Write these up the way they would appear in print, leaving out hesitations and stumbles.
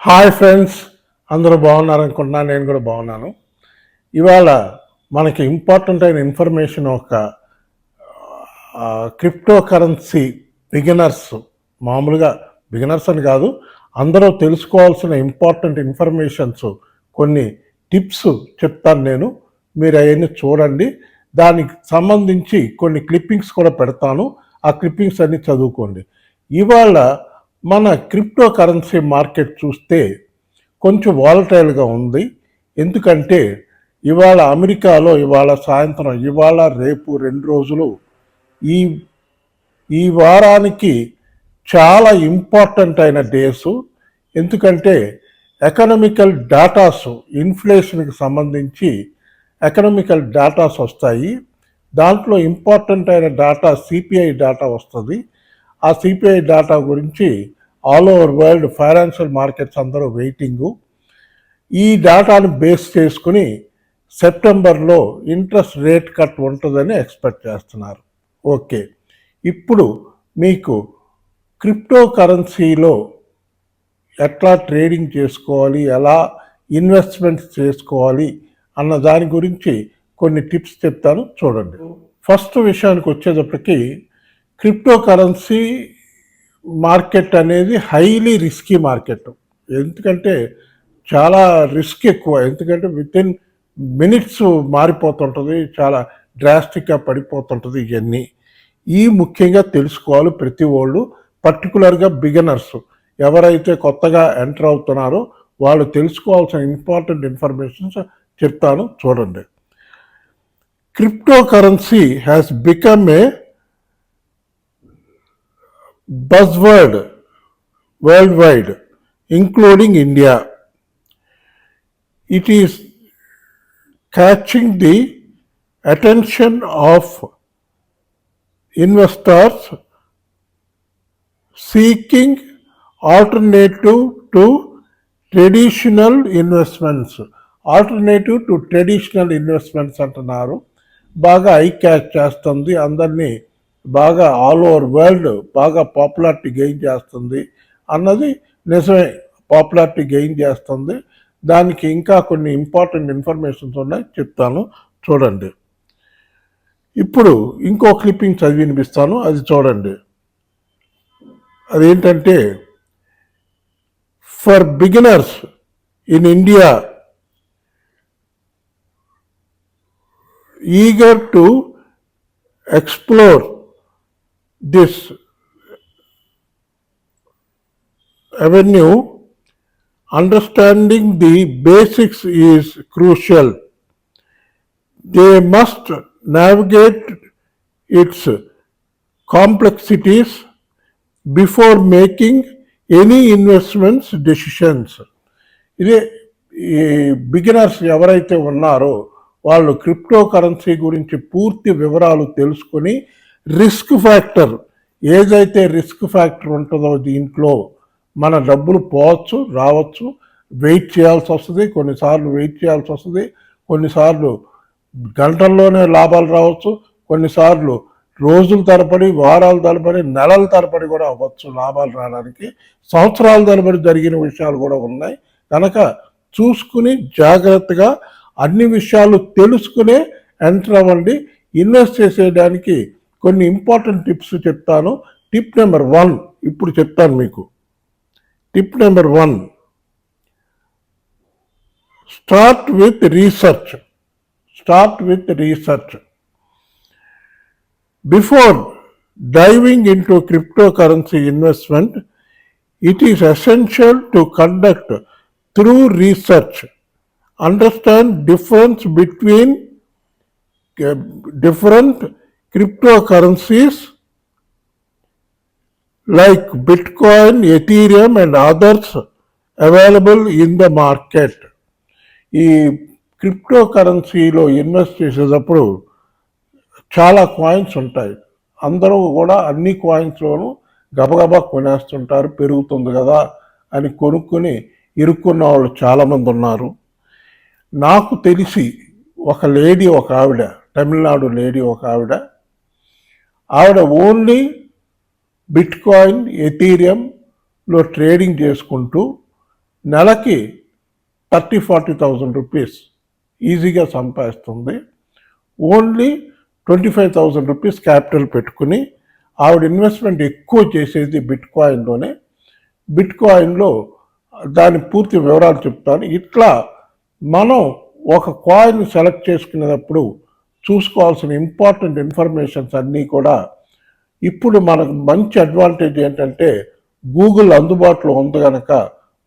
Hi friends, అందరూ బాగున్నారనుకుంటున్నాను. నేను కూడా బాగున్నాను. ఇవాళ మనకి ఇంపార్టెంట్ అయిన ఇన్ఫర్మేషన్ ఒక క్రిప్టో కరెన్సీ బిగినర్స్, మామూలుగా బిగినర్స్ అని కాదు, అందరూ తెలుసుకోవాల్సిన ఇంపార్టెంట్ ఇన్ఫర్మేషన్స్, కొన్ని టిప్స్ చెప్తాను నేను. మీరు అవన్నీ చూడండి. దానికి సంబంధించి కొన్ని క్లిప్పింగ్స్ కూడా పెడతాను. ఆ క్లిప్పింగ్స్ అన్నీ చదువుకోండి. ఇవాళ మన క్రిప్టో కరెన్సీ మార్కెట్ చూస్తే కొంచెం వాలటైల్గా ఉంది. ఎందుకంటే ఇవాళ అమెరికాలో ఇవాళ సాయంత్రం, ఇవాళ రేపు 2 రోజులు, ఈ ఈ వారానికి చాలా ఇంపార్టెంట్ అయిన డేసు. ఎందుకంటే ఎకనామికల్ డాటాస్, ఇన్ఫ్లేషన్కి సంబంధించి ఎకనామికల్ డాటాస్ వస్తాయి. దాంట్లో ఇంపార్టెంట్ అయిన డాటా సిపిఐ డాటా వస్తుంది. ఆ సిపిఐ డాటా గురించి all over world financial markets అందరూ వెయిటింగు. ఈ డాటాను బేస్ చేసుకుని సెప్టెంబర్లో ఇంట్రెస్ట్ రేట్ కట్ ఉంటుందని ఎక్స్పెక్ట్ చేస్తున్నారు. ఓకే, ఇప్పుడు మీకు క్రిప్టో కరెన్సీలో ఎట్లా ట్రేడింగ్ చేసుకోవాలి, ఎలా ఇన్వెస్ట్మెంట్స్ చేసుకోవాలి అన్న దాని గురించి కొన్ని టిప్స్ చెప్తాను, చూడండి. ఫస్ట్ విషయానికి వచ్చేటప్పటికి క్రిప్టో కరెన్సీ మార్కెట్ అనేది హైలీ రిస్కీ మార్కెట్. ఎందుకంటే చాలా రిస్క్ ఎక్కువ. ఎందుకంటే విత్ ఇన్ మినిట్స్ మారిపోతుంటుంది, చాలా డ్రాస్టిక్గా పడిపోతుంటుంది. ఇవన్నీ ముఖ్యంగా తెలుసుకోవాలి ప్రతి వాళ్ళు, పర్టికులర్గా బిగినర్స్ ఎవరైతే కొత్తగా ఎంటర్ అవుతున్నారో వాళ్ళు తెలుసుకోవాల్సిన ఇంపార్టెంట్ ఇన్ఫర్మేషన్స్ చెప్తాను, చూడండి. Crypto currency has become a buzzword worldwide, including India. It is catching the attention of investors seeking alternative to traditional investments. Alternative to traditional investments అంటున్నారు. బాగా ఐ క్యాచ్ చేస్తుంది, అందరినీ బాగా ఆల్ ఓవర్ వరల్డ్ బాగా popularity gain చేస్తుంది అన్నది నిజమే. Popularity gain చేస్తుంది. దానికి ఇంకా కొన్ని ఇంపార్టెంట్ ఇన్ఫర్మేషన్స్ ఉన్నాయి, చెప్తాను, చూడండి. ఇప్పుడు ఇంకో క్లిప్పింగ్ చదివి వినిపిస్తాను, అది చూడండి. అదేంటంటే, for beginners in India eager to explore this avenue, understanding the basics is crucial. They must navigate its complexities before making any investments decisions. ఇదే ఈ బిగినర్స్ ఎవరైతే ఉన్నారో వాళ్ళు క్రిప్టో కరెన్సీ గురించి పూర్తి వివరాలు తెలుసుకొని, రిస్క్ ఫ్యాక్టర్ ఏదైతే రిస్క్ ఫ్యాక్టర్ ఉంటుందో, దీంట్లో మన డబ్బులు పోవచ్చు రావచ్చు, వెయిట్ చేయాల్సి వస్తుంది, కొన్నిసార్లు వెయిట్ చేయాల్సి వస్తుంది, కొన్నిసార్లు గంటల్లోనే లాభాలు రావచ్చు, కొన్నిసార్లు రోజుల తరబడి, వారాల తరబడి, నెలల తరబడి కూడా అవ్వచ్చు లాభాలు రావడానికి. సంవత్సరాల తరబడి జరిగిన విషయాలు కూడా ఉన్నాయి. కనుక చూసుకుని జాగ్రత్తగా అన్ని విషయాలు తెలుసుకునే ఎంటర్ అవ్వండి. ఇన్వెస్ట్ చేసేయడానికి కొన్ని ఇంపార్టెంట్ టిప్స్ చెప్తాను. టిప్ నెంబర్ 1 ఇప్పుడు చెప్తాను మీకు. Tip number 1, start with research. Before diving into cryptocurrency investment, it is essential to conduct thorough research, understand difference between different cryptocurrencies like Bitcoin, Ethereum and others available in the market. ఈ crypto కరెన్సీలో invest చేసేటప్పుడు చాలా coins ఉంటాయి. అందరూ కూడా అన్ని కాయిన్స్లోనూ గబగబా కొనేస్తుంటారు, పెరుగుతుంది కదా అని కొనుక్కొని ఇరుక్కున్న వాళ్ళు చాలామంది ఉన్నారు. నాకు తెలిసి ఒక లేడీ, ఒక ఆవిడ, తమిళనాడు లేడీ, ఒక ఆవిడ ఓన్లీ బిట్కాయిన్, ఎథీరియంలో ట్రేడింగ్ చేసుకుంటూ నెలకి 30,000-40,000 రూపీస్ ఈజీగా సంపాదిస్తుంది. ఓన్లీ 25,000 రూపీస్ క్యాపిటల్ పెట్టుకుని ఆవిడ ఇన్వెస్ట్మెంట్ ఎక్కువ చేసేది బిట్కాయిన్లోనే. బిట్కాయిన్లో దాని పూర్తి వివరాలు చెప్తాను. ఇట్లా మనం ఒక కాయిన్ సెలెక్ట్ చేసుకునేటప్పుడు చూసుకోవాల్సిన ఇంపార్టెంట్ ఇన్ఫర్మేషన్స్ అన్నీ కూడా ఇప్పుడు మనకు మంచి అడ్వాంటేజ్ ఏంటంటే గూగుల్ అందుబాటులో ఉంది కనుక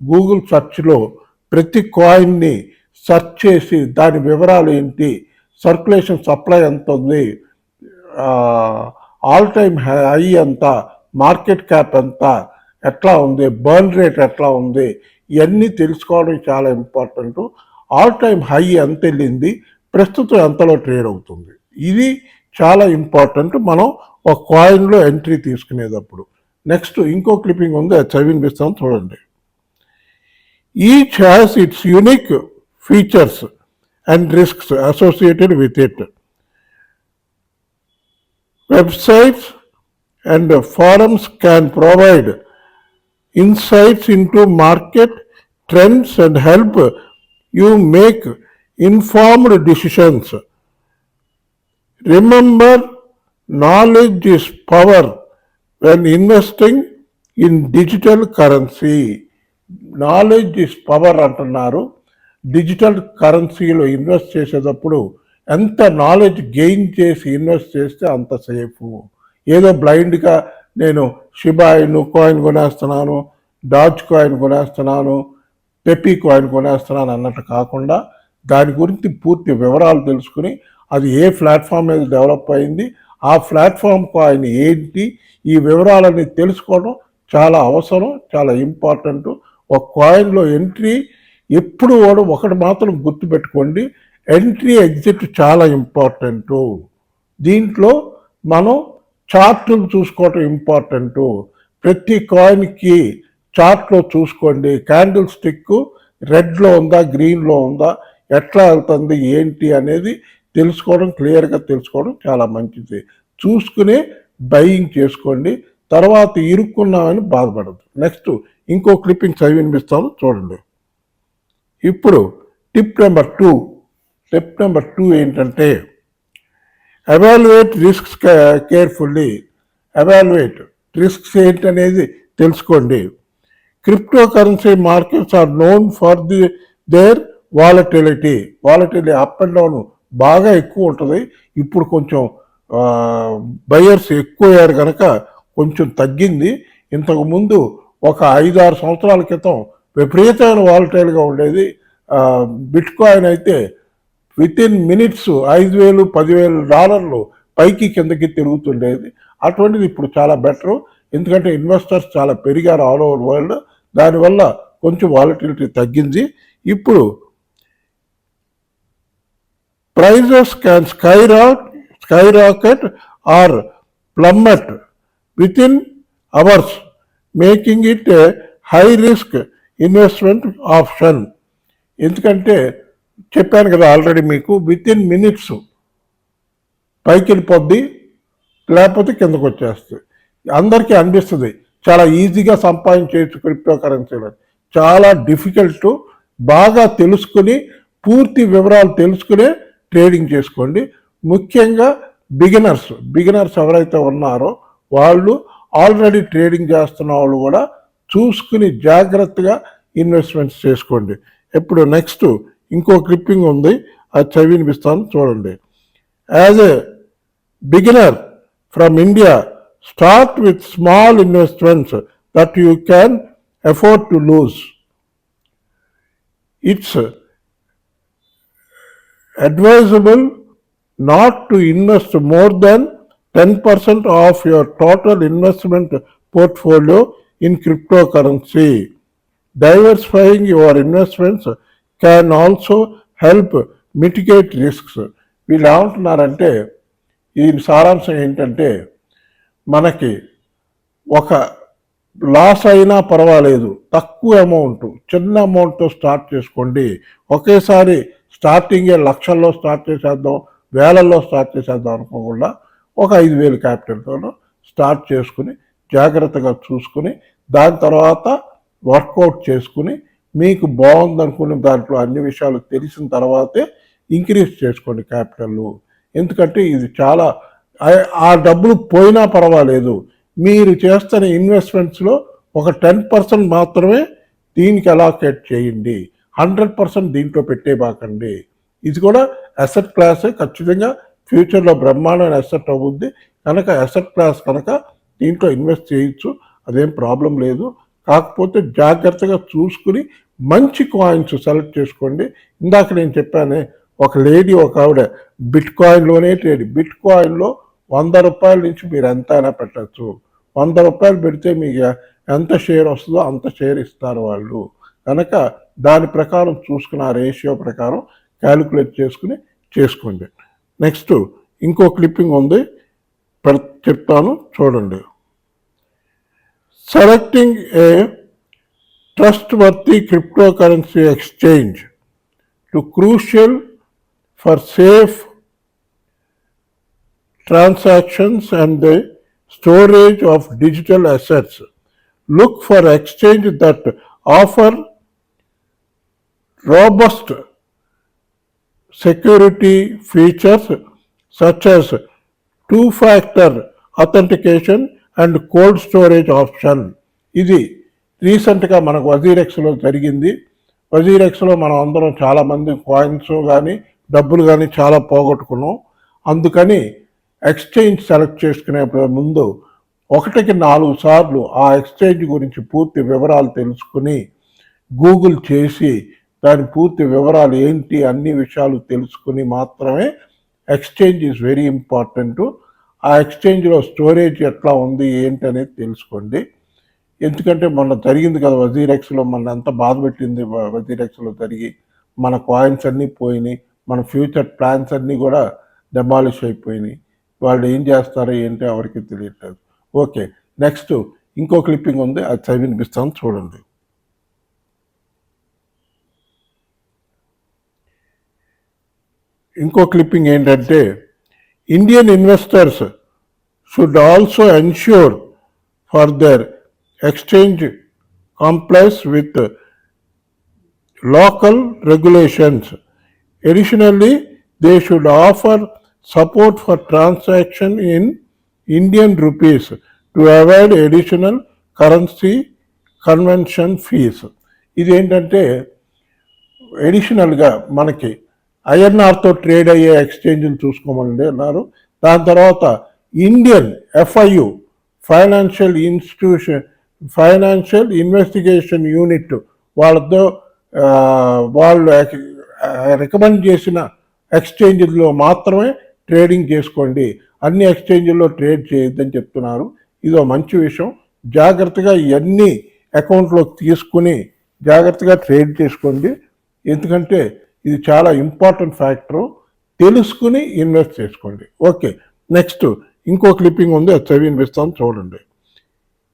గూగుల్ సెర్చ్లో ప్రతి కాయిన్ని సెర్చ్ చేసి దాని వివరాలు ఏంటి, సర్క్యులేషన్ సప్లై ఎంత ఉంది, ఆల్ టైమ్ హై ఎంత, మార్కెట్ క్యాప్ ఎంత, ఎట్లా ఉంది, బర్న్ రేట్ ఎట్లా ఉంది, ఇవన్నీ తెలుసుకోవడం చాలా ఇంపార్టెంట్. ఆల్ టైమ్ హై ఎంత వెళ్ళింది, ప్రస్తుతం ఎంతలో ట్రేడ్ అవుతుంది, ఇది చాలా ఇంపార్టెంట్ మనం ఒక కాయిన్లో ఎంట్రీ తీసుకునేటప్పుడు. నెక్స్ట్ ఇంకో క్లిప్పింగ్ ఉంది, అది చదివినిపిస్తాం చూడండి. Each has its unique features and risks associated with it. Websites and forums can provide insights into market trends and help you make informed decisions. Remember, knowledge is power when investing in digital currency. Knowledge is power అంటున్నారు. Digital కరెన్సీలో invest చేసేటప్పుడు ఎంత knowledge gain చేసి invest చేస్తే అంత safe. ఏదో బ్లైండ్గా నేను షిబా ఇను కాయిన్ కొనేస్తున్నాను, డాజ్ కాయిన్ కొనేస్తున్నాను, పెపీ కాయిన్ కొనేస్తున్నాను అన్నట్టు కాకుండా దాని గురించి పూర్తి వివరాలు తెలుసుకుని అది ఏ ప్లాట్ఫామ్ మీద డెవలప్ అయింది, ఆ ప్లాట్ఫామ్ కాయిన్ ఏంటి, ఈ వివరాలన్నీ తెలుసుకోవడం చాలా అవసరం, చాలా ఇంపార్టెంట్. ఒక కాయిన్లో ఎంట్రీ ఎప్పుడు కూడా ఒకటి మాత్రం గుర్తుపెట్టుకోండి, ఎంట్రీ ఎగ్జిట్ చాలా ఇంపార్టెంటు. దీంట్లో మనం చార్టులు చూసుకోవటం ఇంపార్టెంటు. ప్రతి కాయిన్కి చార్ట్లో చూసుకోండి, క్యాండిల్ స్టిక్ రెడ్లో ఉందా, గ్రీన్లో ఉందా, ఎట్లా వెళ్తుంది ఏంటి అనేది తెలుసుకోవడం, క్లియర్గా తెలుసుకోవడం చాలా మంచిది. చూసుకునే బయింగ్ చేసుకోండి, తర్వాత ఇరుక్కున్నామని బాధపడదు. నెక్స్ట్ ఇంకో క్లిప్పింగ్ చదివి వినిపిస్తాను చూడండి. ఇప్పుడు టిప్ నెంబర్ 2 ఏంటంటే evaluate risks carefully. Evaluate risks ఏంటనేది తెలుసుకోండి. Crypto currency markets are known for their volatility. Up and down బాగా ఎక్కువ ఉంటుంది. ఇప్పుడు కొంచెం బయర్స్ ఎక్కువ అయ్యారు కనుక కొంచెం తగ్గింది. ఇంతకుముందు ఒక 5-6 సంవత్సరాల క్రితం విపరీతమైన వాలటైల్గా ఉండేది. బిట్కాయిన్ అయితే వితిన్ మినిట్స్ 5,000-10,000 డాలర్లు పైకి కిందకి తిరుగుతుండేది. అటువంటిది ఇప్పుడు చాలా బెటరు, ఎందుకంటే ఇన్వెస్టర్స్ చాలా పెరిగారు ఆల్ ఓవర్ వరల్డ్. దానివల్ల కొంచెం వాలటిలిటీ తగ్గింది. ఇప్పుడు prices can skyrocket or plummet within hours, making it a high risk investment option. ఎందుకంటే చెప్పాను కదా ఆల్రెడీ మీకు, వితిన్ మినిట్స్ పైకి వెళ్ళిపోద్ది, లేకపోతే కిందకు వచ్చేస్తుంది. అందరికీ అనిపిస్తుంది చాలా ఈజీగా సంపాదించవచ్చు క్రిప్టో కరెన్సీలో. చాలా డిఫికల్ట్. బాగా తెలుసుకుని పూర్తి వివరాలు తెలుసుకునే ట్రేడింగ్ చేసుకోండి. ముఖ్యంగా బిగినర్స్ ఎవరైతే ఉన్నారో వాళ్ళు, ఆల్రెడీ ట్రేడింగ్ చేస్తున్న వాళ్ళు కూడా చూసుకుని జాగ్రత్తగా ఇన్వెస్ట్మెంట్స్ చేసుకోండి. ఇప్పుడు నెక్స్ట్ ఇంకో క్లిప్పింగ్ ఉంది, అది చదివినిపిస్తాను చూడండి. As a beginner from India, start with small investments that you can afford to lose. It's advisable not to invest more than 10% of your total investment portfolio in cryptocurrency. Diversifying your investments can also help mitigate risks. వీళ్ళు ఏమంటున్నారంటే, ఈ సారాంశం ఏంటంటే, మనకి ఒక loss అయినా పర్వాలేదు, తక్కువ అమౌంట్, చిన్న అమౌంట్తో స్టార్ట్ చేసుకోండి. ఒకేసారి స్టార్టింగే లక్షల్లో స్టార్ట్ చేసేద్దాం, వేలల్లో స్టార్ట్ చేసేద్దాం అనుకోకుండా ఒక 5,000 క్యాపిటల్తో స్టార్ట్ చేసుకుని జాగ్రత్తగా చూసుకుని దాని తర్వాత వర్కౌట్ చేసుకుని మీకు బాగుంది అనుకున్న దాంట్లో అన్ని విషయాలు తెలిసిన తర్వాతే ఇంక్రీజ్ చేసుకోండి క్యాపిటల్. ఎందుకంటే ఇది చాలా ఆ డబ్బులు పోయినా పర్వాలేదు, మీరు చేస్తున్న ఇన్వెస్ట్మెంట్స్లో ఒక 10% మాత్రమే దీనికి అలాకేట్ చేయండి, 100% దీంట్లో పెట్టేబాకండి. ఇది కూడా అసెట్ క్లాసే, ఖచ్చితంగా ఫ్యూచర్లో బ్రహ్మాండమైన అసెట్ అవుద్ది కనుక అసెట్ క్లాస్ కనుక దీంట్లో ఇన్వెస్ట్ చేయొచ్చు, అదేం ప్రాబ్లం లేదు. కాకపోతే జాగ్రత్తగా చూసుకుని మంచి కాయిన్స్ సెలెక్ట్ చేసుకోండి. ఇందాక నేను చెప్పానే, ఒక లేడీ ఒక ఆవిడ బిట్ కాయిన్లోనే బిట్ కాయిన్లో 100 రూపాయల నుంచి మీరు ఎంత అయినా పెట్టచ్చు. 100 రూపాయలు పెడితే మీకు ఎంత షేర్ వస్తుందో అంత షేర్ ఇస్తారు వాళ్ళు. కనుక దాని ప్రకారం చూసుకుని ఆ రేషియో ప్రకారం క్యాలిక్యులేట్ చేసుకుని చేసుకోండి. నెక్స్ట్ ఇంకో క్లిప్పింగ్ ఉంది, చెప్తాను చూడండి. Selecting A trustworthy cryptocurrency exchange to crucial for safe transactions and the storage of digital assets. Look for exchanges that offer robust security features such as two-factor authentication and cold storage option. ఇది రీసెంట్గా మనకు వజీరెక్స్లో జరిగింది. వజీరెక్స్లో మనం అందరం చాలామంది coins కానీ డబ్బులు కానీ చాలా పోగొట్టుకున్నాం. అందుకని ఎక్స్చేంజ్ సెలెక్ట్ చేసుకునే ముందు 1-4 సార్లు ఆ ఎక్స్చేంజ్ గురించి పూర్తి వివరాలు తెలుసుకుని గూగుల్ చేసి దాని పూర్తి వివరాలు ఏంటి అన్ని విషయాలు తెలుసుకుని మాత్రమే ఎక్స్చేంజ్ ఈజ్ వెరీ ఇంపార్టెంట్. ఆ ఎక్స్చేంజ్లో స్టోరేజ్ ఎట్లా ఉంది ఏంటి అనేది తెలుసుకోండి. ఎందుకంటే మొన్న జరిగింది కదా వజీరెక్స్లో, మన ఎంత బాధ పెట్టింది వజీరెక్స్లో జరిగి, మన కాయిన్స్ అన్నీ పోయినాయి, మన ఫ్యూచర్ ప్లాన్స్ అన్నీ కూడా డెమాలిష్ అయిపోయినాయి. వాళ్ళు ఏం చేస్తారో ఏంటో ఎవరికి తెలియట్లేదు. ఓకే, నెక్స్ట్ ఇంకో క్లిప్పింగ్ ఉంది, అది చదివినిపిస్తాను చూడండి. ఇంకో క్లిప్పింగ్ ఏంటంటే, Indian investors should also ensure for their exchange complies with local regulations. Additionally, they should offer support for transaction in Indian rupees to avoid additional currency conversion fees. ఇది ఏంటంటే ఎడిషనల్గా మనకి ఐఎన్ఆర్తో trade అయ్యే ఎక్స్చేంజ్లు చూసుకోమని అన్నారు. దాని తర్వాత Indian FIU financial investigation unit వాళ్ళతో వాళ్ళు రికమెండ్ చేసిన ఎక్స్చేంజ్లో మాత్రమే ట్రేడింగ్ చేసుకోండి, అన్ని ఎక్స్చేంజ్ల్లో ట్రేడ్ చేయొద్దని చెప్తున్నారు. ఇదో మంచి విషయం. జాగ్రత్తగా ఇవన్నీ అకౌంట్లోకి తీసుకుని జాగ్రత్తగా ట్రేడ్ చేసుకోండి. ఎందుకంటే ఇది చాలా ఇంపార్టెంట్ ఫ్యాక్టరు, తెలుసుకుని ఇన్వెస్ట్ చేసుకోండి. ఓకే, నెక్స్ట్ ఇంకో క్లిప్పింగ్ ఉంది, అది చదివినిపిస్తాను చూడండి.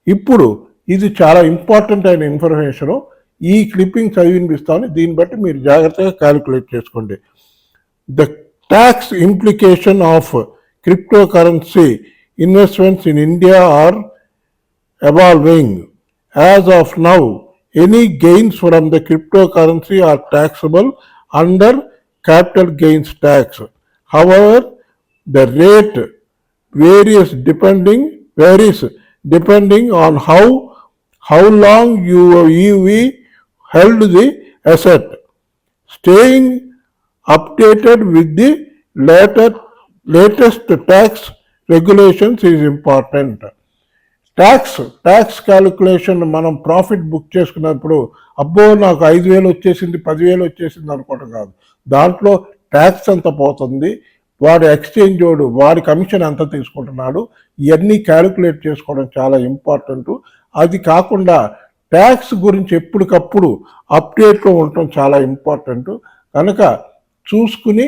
ఇప్పుడు ఇది చాలా ఇంపార్టెంట్ అయిన ఇన్ఫర్మేషను, ఈ క్లిప్పింగ్ చదివినిపిస్తాను, దీన్ని బట్టి మీరు జాగ్రత్తగా క్యాలిక్యులేట్ చేసుకోండి. The tax implication of crypto currency investments in India are evolving. As of now, any gains from the cryptocurrency are taxable under capital gains tax. However, the rate varies depending on how long you held the asset. Staying updated with the latest tax regulations is important. Tax calculation మనం profit book చేసుకున్నప్పుడు అబ్బో నాకు 5,000 వచ్చేసింది 10,000 వచ్చేసింది అనుకోవడం కాదు. దాంట్లో tax ఎంత పోతుంది, వాడు ఎక్స్చేంజ్ వాడి కమిషన్ ఎంత తీసుకుంటున్నాడు, ఇవన్నీ క్యాలిక్యులేట్ చేసుకోవడం చాలా ఇంపార్టెంట్. అది కాకుండా ట్యాక్స్ గురించి ఎప్పటికప్పుడు అప్డేట్లో ఉండటం చాలా ఇంపార్టెంట్. కనుక చూసుకుని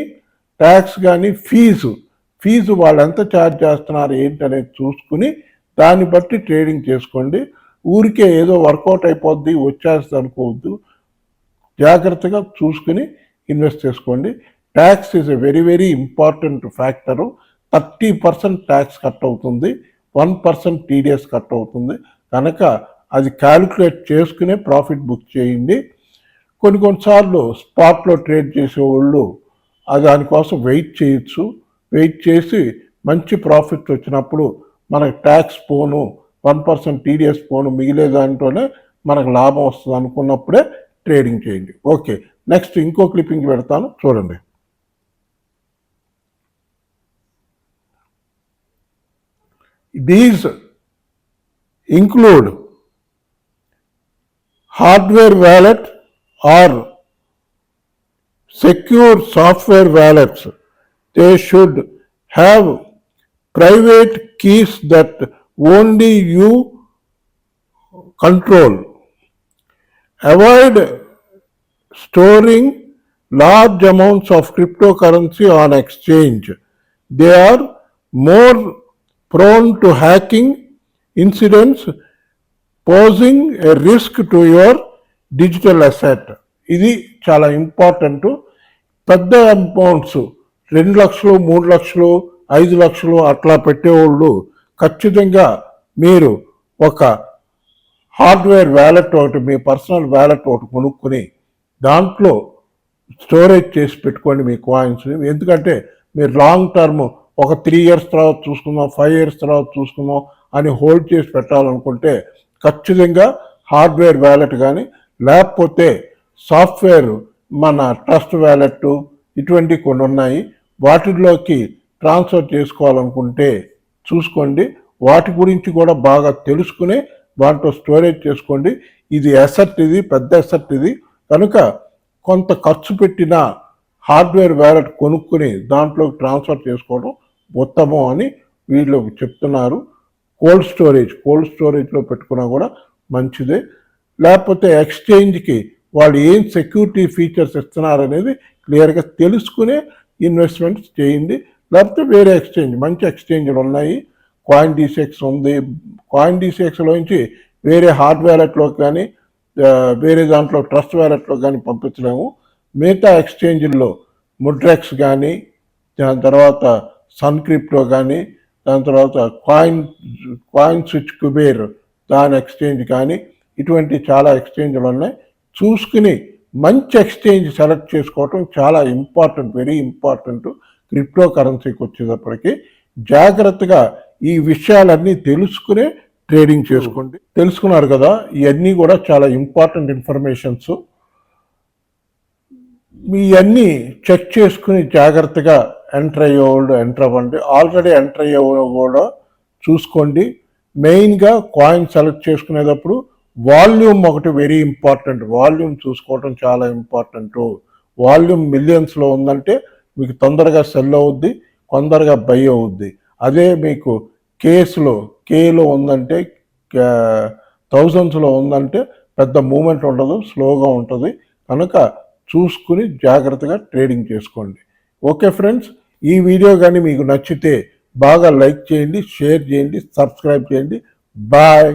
ట్యాక్స్ కానీ ఫీజు వాళ్ళు ఎంత ఛార్జ్ చేస్తున్నారు ఏంటనేది చూసుకుని దాన్ని బట్టి ట్రేడింగ్ చేసుకోండి. ఊరికే ఏదో వర్కౌట్ అయిపోద్ది వచ్చేస్తుంది అనుకోవద్దు, జాగ్రత్తగా చూసుకుని ఇన్వెస్ట్ చేసుకోండి. Tax is a very important factor. 30% tax cut అవుతుంది, 1% TDS కట్ అవుతుంది. కనుక అది క్యాలిక్యులేట్ చేసుకునే ప్రాఫిట్ బుక్ చేయండి. కొన్నిసార్లు స్పాట్లో ట్రేడ్ చేసేవాళ్ళు దానికోసం వెయిట్ చేయొచ్చు. వెయిట్ చేసి మంచి ప్రాఫిట్ వచ్చినప్పుడు మనకు ట్యాక్స్ పోను 1% టీడీఎస్ పోను మిగిలే దాంట్లోనే మనకు లాభం వస్తుంది అనుకున్నప్పుడే ట్రేడింగ్ చేయండి. ఓకే, నెక్స్ట్ ఇంకో క్లిప్పింగ్ పెడతాను చూడండి. These include hardware wallet or secure software wallets. They should have private keys that only you control. Avoid storing large amounts of cryptocurrency on exchange. They are more prone to hacking incidents, posing a risk to your digital asset. ఇది చాలా important. పెద్ద amounts 2 లక్షలు 3 లక్షలు 5 లక్షలు అట్లా పెట్టేవాళ్ళు ఖచ్చితంగా మీరు ఒక హార్డ్వేర్ వ్యాలెట్ ఒకటి, మీ పర్సనల్ వ్యాలెట్ ఒకటి కొనుక్కుని దాంట్లో స్టోరేజ్ చేసి పెట్టుకోండి మీ కాయిన్స్ని. ఎందుకంటే మీరు లాంగ్ టర్మ్ ఒక 3 ఇయర్స్ తర్వాత చూసుకుందాం, 5 ఇయర్స్ తర్వాత చూసుకుందాం అని హోల్డ్ చేసి పెట్టాలనుకుంటే ఖచ్చితంగా హార్డ్వేర్ వ్యాలెట్ కానీ లేకపోతే సాఫ్ట్వేర్ మన ట్రస్ట్ వ్యాలెట్ ఇటువంటి కొన్ని ఉన్నాయి, వాటిల్లోకి ట్రాన్స్ఫర్ చేసుకోవాలనుకుంటే చూసుకోండి. వాటి గురించి కూడా బాగా తెలుసుకుని దాంట్లో స్టోరేజ్ చేసుకోండి. ఇది అసెట్, ఇది పెద్ద అసెట్. ఇది కనుక కొంత ఖర్చు పెట్టిన హార్డ్వేర్ వ్యాలెట్ కొనుక్కుని దాంట్లో ట్రాన్స్ఫర్ చేసుకోవడం ఉత్తమం అని వీళ్ళు చెప్తున్నారు. కోల్డ్ స్టోరేజ్లో పెట్టుకున్నా కూడా మంచిదే. లేకపోతే ఎక్స్చేంజ్కి వాళ్ళు ఏం సెక్యూరిటీ ఫీచర్స్ ఇస్తున్నారనేది క్లియర్గా తెలుసుకునే ఇన్వెస్ట్మెంట్స్ చేయండి. లేకపోతే వేరే ఎక్స్చేంజ్, మంచి ఎక్స్చేంజ్లు ఉన్నాయి. కాయిన్ డీసీఎక్స్ ఉంది. కాయిన్ డీసీఎక్స్లోంచి వేరే హార్డ్ వ్యాలెట్లోకి కానీ వేరే దాంట్లో ట్రస్ట్ వ్యాలెట్లో కానీ పంపించలేము. మిగతా ఎక్స్చేంజ్ల్లో ముడ్రెక్స్ కానీ, దాని తర్వాత సన్ క్రిప్టో కానీ, దాని తర్వాత కాయిన్ స్విచ్ కుబేర్ దాని ఎక్స్చేంజ్ కానీ, ఇటువంటి చాలా ఎక్స్చేంజ్లు ఉన్నాయి. చూసుకుని మంచి ఎక్స్చేంజ్ సెలెక్ట్ చేసుకోవటం చాలా ఇంపార్టెంట్, వెరీ ఇంపార్టెంట్. క్రిప్టో కరెన్సీకి వచ్చేటప్పటికి జాగ్రత్తగా ఈ విషయాలన్నీ తెలుసుకునే ట్రేడింగ్ చేసుకోండి. తెలుసుకున్నారు కదా, ఇవన్నీ కూడా చాలా ఇంపార్టెంట్ ఇన్ఫర్మేషన్స్. మీ అన్నీ చెక్ చేసుకుని జాగ్రత్తగా ఎంటర్ అయ్యేవాళ్ళు ఎంటర్ అవ్వండి. ఆల్రెడీ ఎంటర్ అయ్యేవాళ్ళు కూడా చూసుకోండి. మెయిన్గా కాయిన్ సెలెక్ట్ చేసుకునేటప్పుడు వాల్యూమ్ ఒకటి వెరీ ఇంపార్టెంట్. వాల్యూమ్ చూసుకోవటం చాలా ఇంపార్టెంట్. వాల్యూమ్ మిలియన్స్లో ఉందంటే మీకు తొందరగా సెల్ అవుద్ది, తొందరగా బై అవుద్ది. అదే మీకు కేలో ఉందంటే, థౌజండ్స్లో ఉందంటే పెద్ద మూమెంట్ ఉండదు, స్లోగా ఉంటుంది. కనుక చూసుకుని జాగ్రత్తగా ట్రేడింగ్ చేసుకోండి. ఓకే ఫ్రెండ్స్, ఈ వీడియో కానీ మీకు నచ్చితే బాగా లైక్ చేయండి, షేర్ చేయండి, సబ్స్క్రైబ్ చేయండి. బాయ్.